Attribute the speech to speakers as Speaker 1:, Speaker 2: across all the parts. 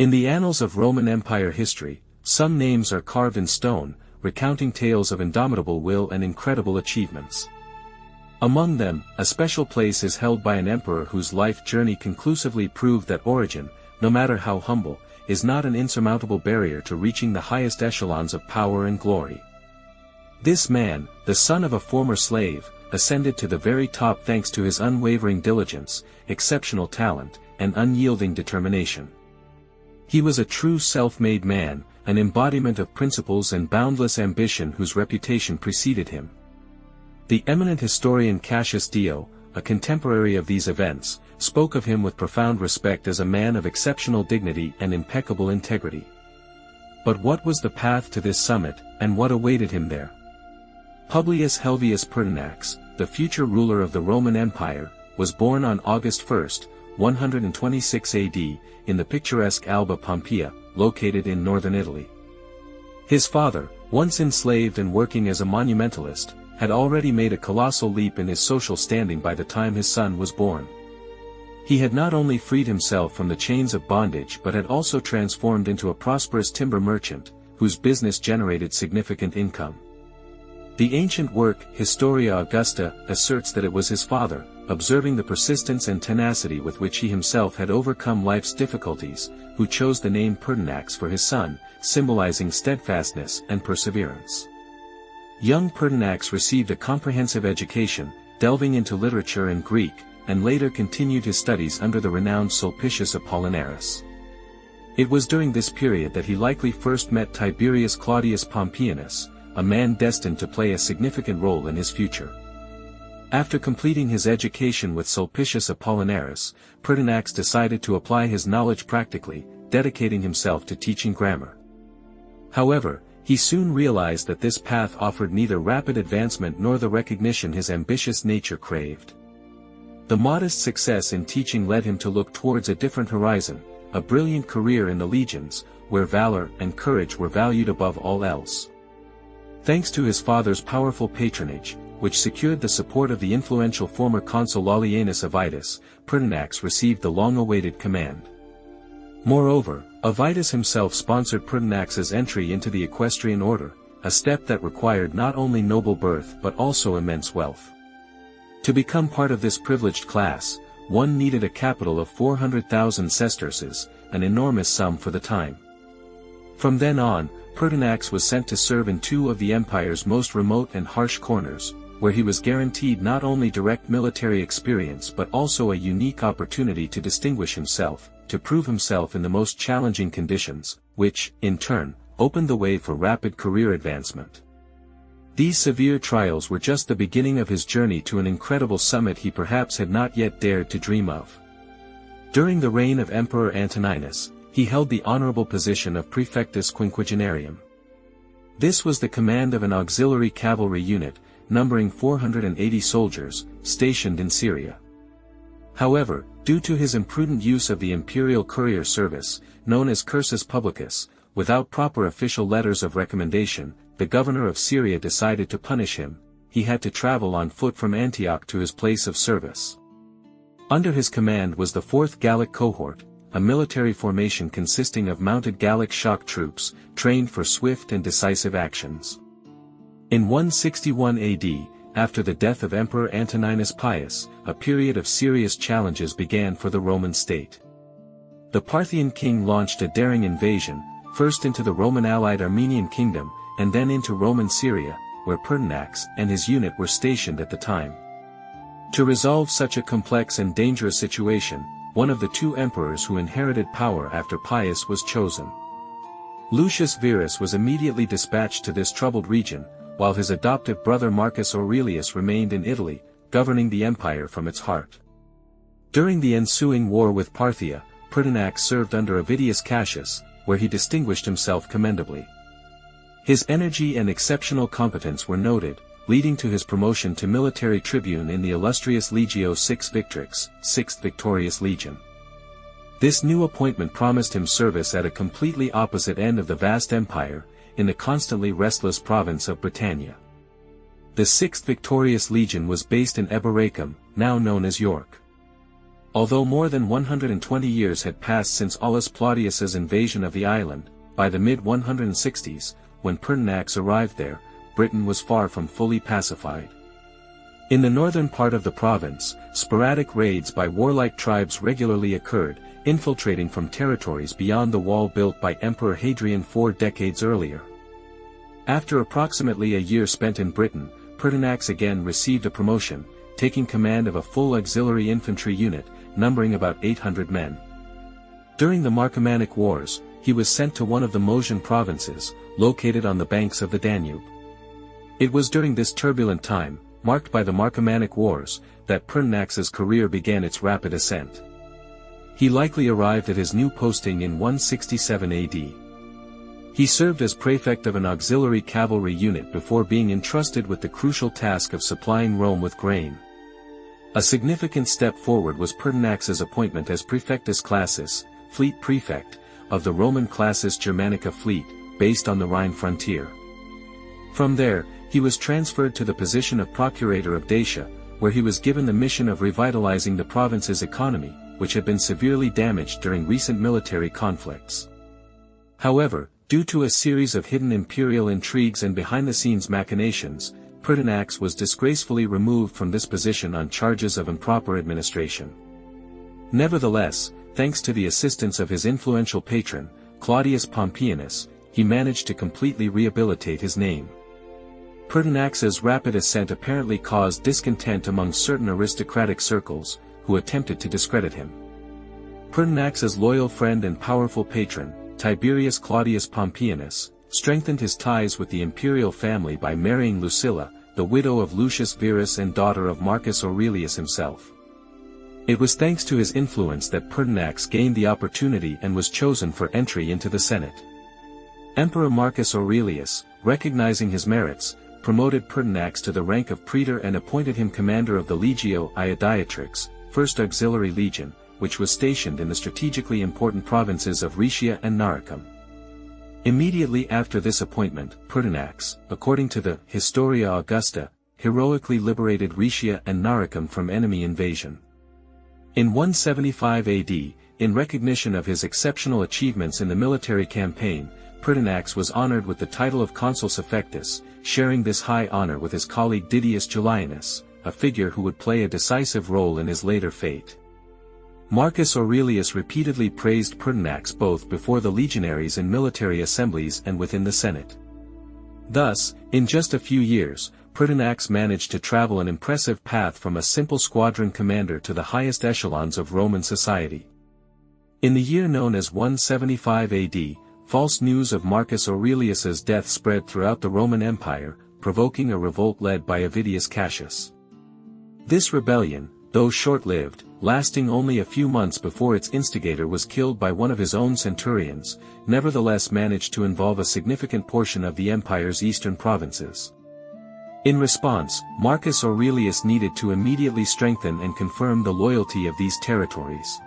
Speaker 1: In the annals of Roman Empire history, some names are carved in stone, recounting tales of indomitable will and incredible achievements. Among them, a special place is held by an emperor whose life journey conclusively proved that origin, no matter how humble, is not an insurmountable barrier to reaching the highest echelons of power and glory. This man, the son of a former slave, ascended to the very top thanks to his unwavering diligence, exceptional talent, and unyielding determination. He was a true self-made man, an embodiment of principles and boundless ambition whose reputation preceded him. The eminent historian Cassius Dio, a contemporary of these events, spoke of him with profound respect as a man of exceptional dignity and impeccable integrity. But what was the path to this summit, and what awaited him there? Publius Helvius Pertinax, the future ruler of the Roman Empire, was born on August 1, 126 AD, in the picturesque Alba Pompeia, located in northern Italy. His father, once enslaved and working as a monumentalist, had already made a colossal leap in his social standing by the time his son was born. He had not only freed himself from the chains of bondage but had also transformed into a prosperous timber merchant, whose business generated significant income. The ancient work, Historia Augusta, asserts that it was his father, observing the persistence and tenacity with which he himself had overcome life's difficulties, who chose the name Pertinax for his son, symbolizing steadfastness and perseverance. Young Pertinax received a comprehensive education, delving into literature and Greek, and later continued his studies under the renowned Sulpicius Apollinaris. It was during this period that he likely first met Tiberius Claudius Pompeianus, a man destined to play a significant role in his future. After completing his education with Sulpicius Apollinaris, Pertinax decided to apply his knowledge practically, dedicating himself to teaching grammar. However, he soon realized that this path offered neither rapid advancement nor the recognition his ambitious nature craved. The modest success in teaching led him to look towards a different horizon, a brilliant career in the legions, where valor and courage were valued above all else. Thanks to his father's powerful patronage, which secured the support of the influential former consul Aullianus Avitus, Pertinax received the long-awaited command. Moreover, Avitus himself sponsored Pertinax's entry into the equestrian order, a step that required not only noble birth but also immense wealth. To become part of this privileged class, one needed a capital of 400,000 sesterces, an enormous sum for the time. From then on, Pertinax was sent to serve in two of the empire's most remote and harsh corners, where he was guaranteed not only direct military experience but also a unique opportunity to distinguish himself, to prove himself in the most challenging conditions, which, in turn, opened the way for rapid career advancement. These severe trials were just the beginning of his journey to an incredible summit he perhaps had not yet dared to dream of. During the reign of Emperor Antoninus, he held the honorable position of Praefectus Quinquagenarium. This was the command of an auxiliary cavalry unit, numbering 480 soldiers, stationed in Syria. However, due to his imprudent use of the imperial courier service, known as cursus publicus, without proper official letters of recommendation, the governor of Syria decided to punish him. He had to travel on foot from Antioch to his place of service. Under his command was the 4th Gallic cohort, a military formation consisting of mounted Gallic shock troops, trained for swift and decisive actions. In 161 AD, after the death of Emperor Antoninus Pius, a period of serious challenges began for the Roman state. The Parthian king launched a daring invasion, first into the Roman-allied Armenian kingdom, and then into Roman Syria, where Pertinax and his unit were stationed at the time. To resolve such a complex and dangerous situation, one of the two emperors who inherited power after Pius was chosen. Lucius Verus was immediately dispatched to this troubled region, while his adoptive brother Marcus Aurelius remained in Italy, governing the empire from its heart. During the ensuing war with Parthia, Pertinax served under Avidius Cassius, where he distinguished himself commendably. His energy and exceptional competence were noted, leading to his promotion to military tribune in the illustrious Legio VI Victrix, 6th Victorious Legion. This new appointment promised him service at a completely opposite end of the vast empire, in the constantly restless province of Britannia. The 6th Victorious Legion was based in Eboracum, now known as York. Although more than 120 years had passed since Aulus Plautius's invasion of the island, by the mid-160s, when Pertinax arrived there, Britain was far from fully pacified. In the northern part of the province, sporadic raids by warlike tribes regularly occurred, infiltrating from territories beyond the wall built by Emperor Hadrian 4 decades earlier. After approximately a year spent in Britain, Pertinax again received a promotion, taking command of a full auxiliary infantry unit, numbering about 800 men. During the Marcomannic Wars, he was sent to one of the Mosian provinces, located on the banks of the Danube. It was during this turbulent time, marked by the Marcomannic Wars, that Pertinax's career began its rapid ascent. He likely arrived at his new posting in 167 AD. He served as prefect of an auxiliary cavalry unit before being entrusted with the crucial task of supplying Rome with grain. A significant step forward was Pertinax's appointment as praefectus classis, fleet prefect, of the Roman Classis Germanica fleet, based on the Rhine frontier. From there, he was transferred to the position of procurator of Dacia, where he was given the mission of revitalizing the province's economy, which had been severely damaged during recent military conflicts. However, due to a series of hidden imperial intrigues and behind-the-scenes machinations, Pertinax was disgracefully removed from this position on charges of improper administration. Nevertheless, thanks to the assistance of his influential patron, Claudius Pompeianus, he managed to completely rehabilitate his name. Pertinax's rapid ascent apparently caused discontent among certain aristocratic circles, who attempted to discredit him. Pertinax's loyal friend and powerful patron, Tiberius Claudius Pompeianus, strengthened his ties with the imperial family by marrying Lucilla, the widow of Lucius Verus and daughter of Marcus Aurelius himself. It was thanks to his influence that Pertinax gained the opportunity and was chosen for entry into the Senate. Emperor Marcus Aurelius, recognizing his merits, promoted Pertinax to the rank of praetor and appointed him commander of the Legio Iadiatrix, 1st Auxiliary Legion, which was stationed in the strategically important provinces of Rhaetia and Naricum. Immediately after this appointment, Pertinax, according to the Historia Augusta, heroically liberated Rhaetia and Naricum from enemy invasion. In 175 AD, in recognition of his exceptional achievements in the military campaign, Pertinax was honored with the title of consul suffectus, sharing this high honor with his colleague Didius Julianus, a figure who would play a decisive role in his later fate. Marcus Aurelius repeatedly praised Pertinax both before the legionaries in military assemblies and within the Senate. Thus, in just a few years, Pertinax managed to travel an impressive path from a simple squadron commander to the highest echelons of Roman society. In the year known as 175 AD, false news of Marcus Aurelius's death spread throughout the Roman Empire, provoking a revolt led by Avidius Cassius. This rebellion, though short-lived, lasting only a few months before its instigator was killed by one of his own centurions, nevertheless managed to involve a significant portion of the empire's eastern provinces. In response, Marcus Aurelius needed to immediately strengthen and confirm the loyalty of these territories.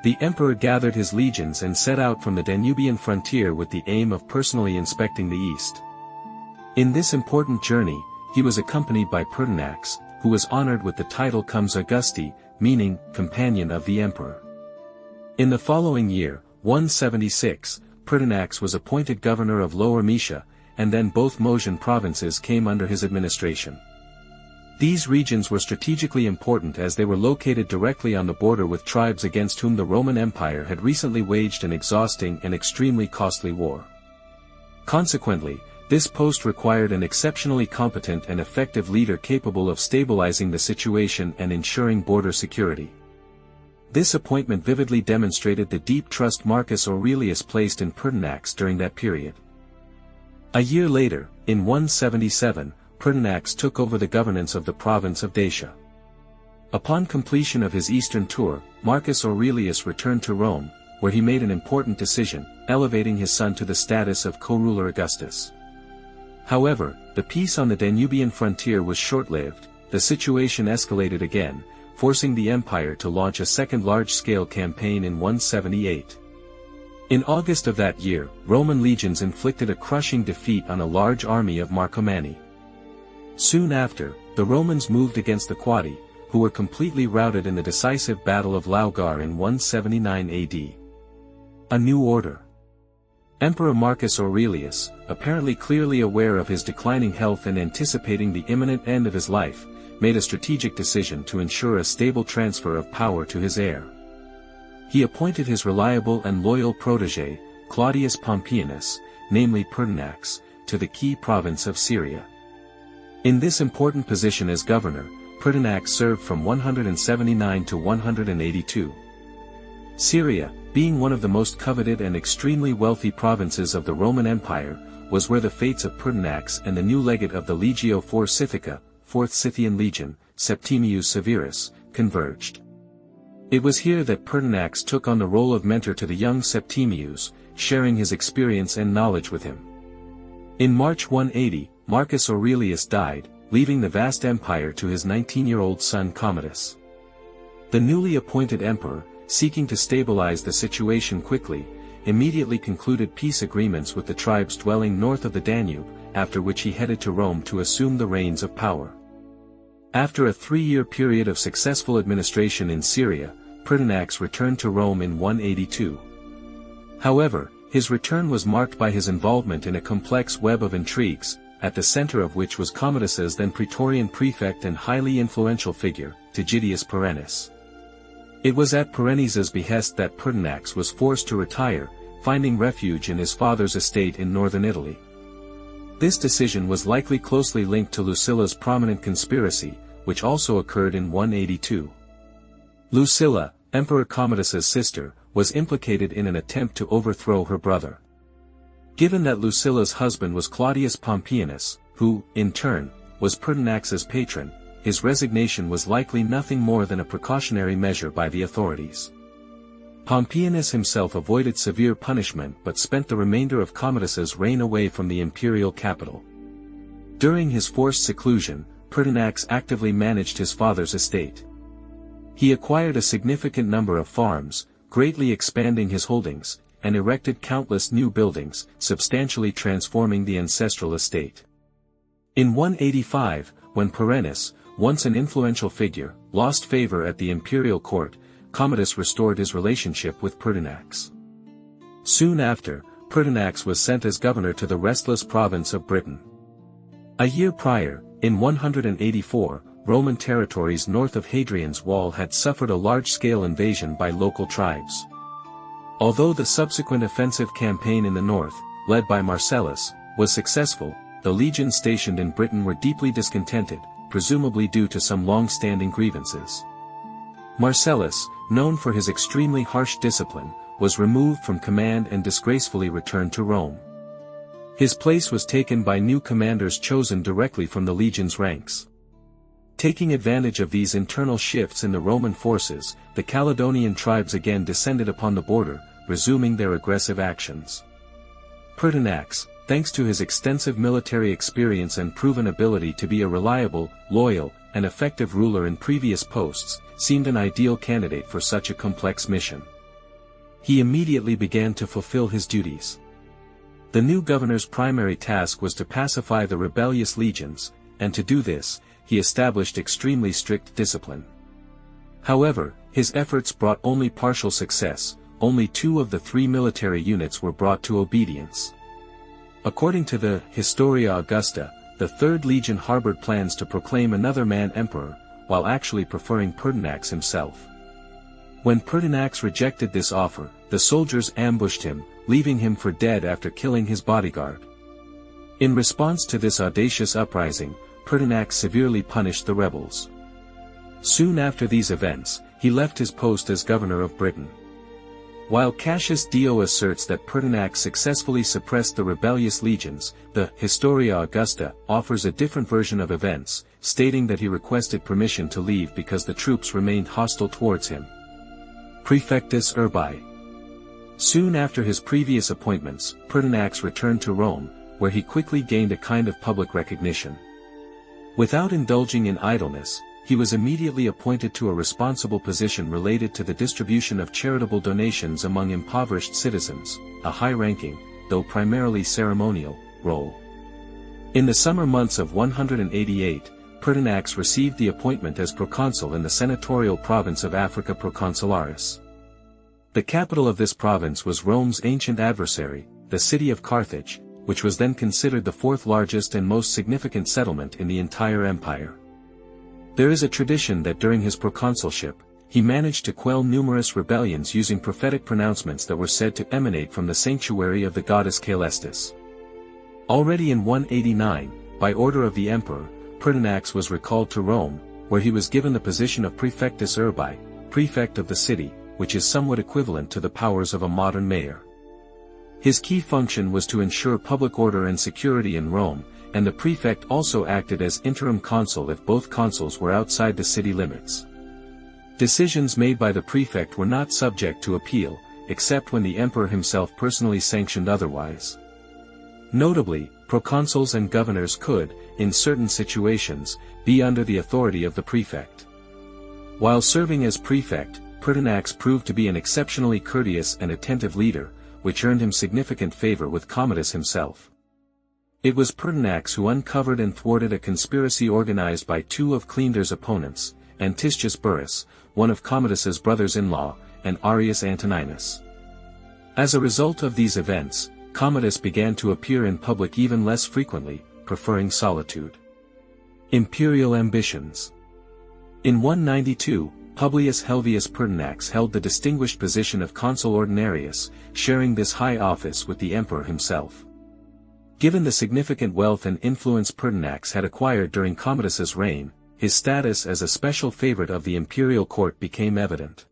Speaker 1: The emperor gathered his legions and set out from the Danubian frontier with the aim of personally inspecting the east. In this important journey, he was accompanied by Pertinax, who was honored with the title Comes Augusti, meaning, companion of the emperor. In the following year, 176, Pertinax was appointed governor of Lower Moesia, and then both Mosian provinces came under his administration. These regions were strategically important as they were located directly on the border with tribes against whom the Roman Empire had recently waged an exhausting and extremely costly war. Consequently, this post required an exceptionally competent and effective leader capable of stabilizing the situation and ensuring border security. This appointment vividly demonstrated the deep trust Marcus Aurelius placed in Pertinax during that period. A year later, in 177, Pertinax took over the governance of the province of Dacia. Upon completion of his eastern tour, Marcus Aurelius returned to Rome, where he made an important decision, elevating his son to the status of co-ruler Augustus. However, the peace on the Danubian frontier was short-lived. The situation escalated again, forcing the empire to launch a second large-scale campaign in 178. In August of that year, Roman legions inflicted a crushing defeat on a large army of Marcomanni. Soon after, the Romans moved against the Quadi, who were completely routed in the decisive Battle of Laugar in 179 AD. A new order. Emperor Marcus Aurelius, apparently clearly aware of his declining health and anticipating the imminent end of his life, made a strategic decision to ensure a stable transfer of power to his heir. He appointed his reliable and loyal protégé, Claudius Pompeianus, namely Pertinax, to the key province of Syria. In this important position as governor, Pertinax served from 179 to 182. Syria, being one of the most coveted and extremely wealthy provinces of the Roman Empire, was where the fates of Pertinax and the new legate of the Legio IV Scythica, 4th Scythian Legion, Septimius Severus, converged. It was here that Pertinax took on the role of mentor to the young Septimius, sharing his experience and knowledge with him. In March 180, Marcus Aurelius died, leaving the vast empire to his 19-year-old son Commodus. The newly appointed emperor, seeking to stabilize the situation quickly, immediately concluded peace agreements with the tribes dwelling north of the Danube, after which he headed to Rome to assume the reins of power. After a 3-year period of successful administration in Syria, Pertinax returned to Rome in 182. However, his return was marked by his involvement in a complex web of intrigues, at the center of which was Commodus's then Praetorian prefect and highly influential figure, Tygidius Perennis. It was at Perennis's behest that Pertinax was forced to retire, finding refuge in his father's estate in northern Italy. This decision was likely closely linked to Lucilla's prominent conspiracy, which also occurred in 182. Lucilla, Emperor Commodus's sister, was implicated in an attempt to overthrow her brother. Given that Lucilla's husband was Claudius Pompeianus, who, in turn, was Pertinax's patron, his resignation was likely nothing more than a precautionary measure by the authorities. Pompeianus himself avoided severe punishment but spent the remainder of Commodus's reign away from the imperial capital. During his forced seclusion, Pertinax actively managed his father's estate. He acquired a significant number of farms, greatly expanding his holdings, and erected countless new buildings, substantially transforming the ancestral estate. In 185, when Perennis, once an influential figure, lost favor at the imperial court, Commodus restored his relationship with Pertinax. Soon after, Pertinax was sent as governor to the restless province of Britain. A year prior, in 184, Roman territories north of Hadrian's Wall had suffered a large-scale invasion by local tribes. Although the subsequent offensive campaign in the north, led by Marcellus, was successful, the legions stationed in Britain were deeply discontented, presumably due to some long-standing grievances. Marcellus, known for his extremely harsh discipline, was removed from command and disgracefully returned to Rome. His place was taken by new commanders chosen directly from the legion's ranks. Taking advantage of these internal shifts in the Roman forces, the Caledonian tribes again descended upon the border, resuming their aggressive actions. Pertinax, thanks to his extensive military experience and proven ability to be a reliable, loyal, and effective ruler in previous posts, seemed an ideal candidate for such a complex mission. He immediately began to fulfill his duties. The new governor's primary task was to pacify the rebellious legions, and to do this, he established extremely strict discipline. However, his efforts brought only partial success. Only 2 of the 3 military units were brought to obedience. According to the Historia Augusta, the 3rd Legion harbored plans to proclaim another man emperor, while actually preferring Pertinax himself. When Pertinax rejected this offer, the soldiers ambushed him, leaving him for dead after killing his bodyguard. In response to this audacious uprising, Pertinax severely punished the rebels. Soon after these events, he left his post as governor of Britain. While Cassius Dio asserts that Pertinax successfully suppressed the rebellious legions, the Historia Augusta offers a different version of events, stating that he requested permission to leave because the troops remained hostile towards him. Praefectus Urbi. Soon after his previous appointments, Pertinax returned to Rome, where he quickly gained a kind of public recognition. Without indulging in idleness, he was immediately appointed to a responsible position related to the distribution of charitable donations among impoverished citizens, a high-ranking, though primarily ceremonial, role. In the summer months of 188, Pertinax received the appointment as proconsul in the senatorial province of Africa Proconsularis. The capital of this province was Rome's ancient adversary, the city of Carthage, which was then considered the fourth largest and most significant settlement in the entire empire. There is a tradition that during his proconsulship, he managed to quell numerous rebellions using prophetic pronouncements that were said to emanate from the sanctuary of the goddess Caelestis. Already in 189, by order of the emperor, Pertinax was recalled to Rome, where he was given the position of praefectus urbi, prefect of the city, which is somewhat equivalent to the powers of a modern mayor. His key function was to ensure public order and security in Rome, and the prefect also acted as interim consul if both consuls were outside the city limits. Decisions made by the prefect were not subject to appeal, except when the emperor himself personally sanctioned otherwise. Notably, proconsuls and governors could, in certain situations, be under the authority of the prefect. While serving as prefect, Pertinax proved to be an exceptionally courteous and attentive leader, which earned him significant favor with Commodus himself. It was Pertinax who uncovered and thwarted a conspiracy organized by two of Cleander's opponents, Antistius Burrus, one of Commodus's brothers-in-law, and Arrius Antoninus. As a result of these events, Commodus began to appear in public even less frequently, preferring solitude. Imperial ambitions. In 192, Publius Helvius Pertinax held the distinguished position of consul ordinarius, sharing this high office with the emperor himself. Given the significant wealth and influence Pertinax had acquired during Commodus's reign, his status as a special favorite of the imperial court became evident.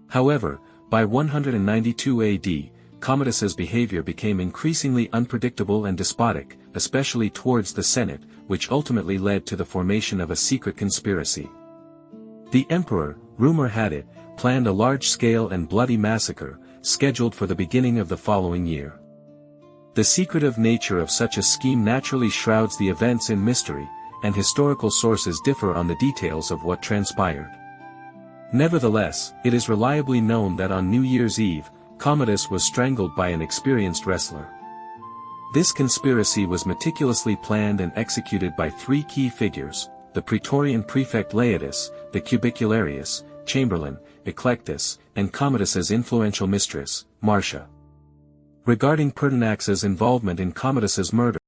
Speaker 1: However, by 192 AD, Commodus's behavior became increasingly unpredictable and despotic, especially towards the Senate, which ultimately led to the formation of a secret conspiracy. The emperor, rumor had it, planned a large-scale and bloody massacre, scheduled for the beginning of the following year. The secretive nature of such a scheme naturally shrouds the events in mystery, and historical sources differ on the details of what transpired. Nevertheless, it is reliably known that on New Year's Eve, Commodus was strangled by an experienced wrestler. This conspiracy was meticulously planned and executed by three key figures: the Praetorian prefect Laetus, the cubicularius, chamberlain, Eclectus, and Commodus's influential mistress, Marcia. Regarding Pertinax's involvement in Commodus's murder,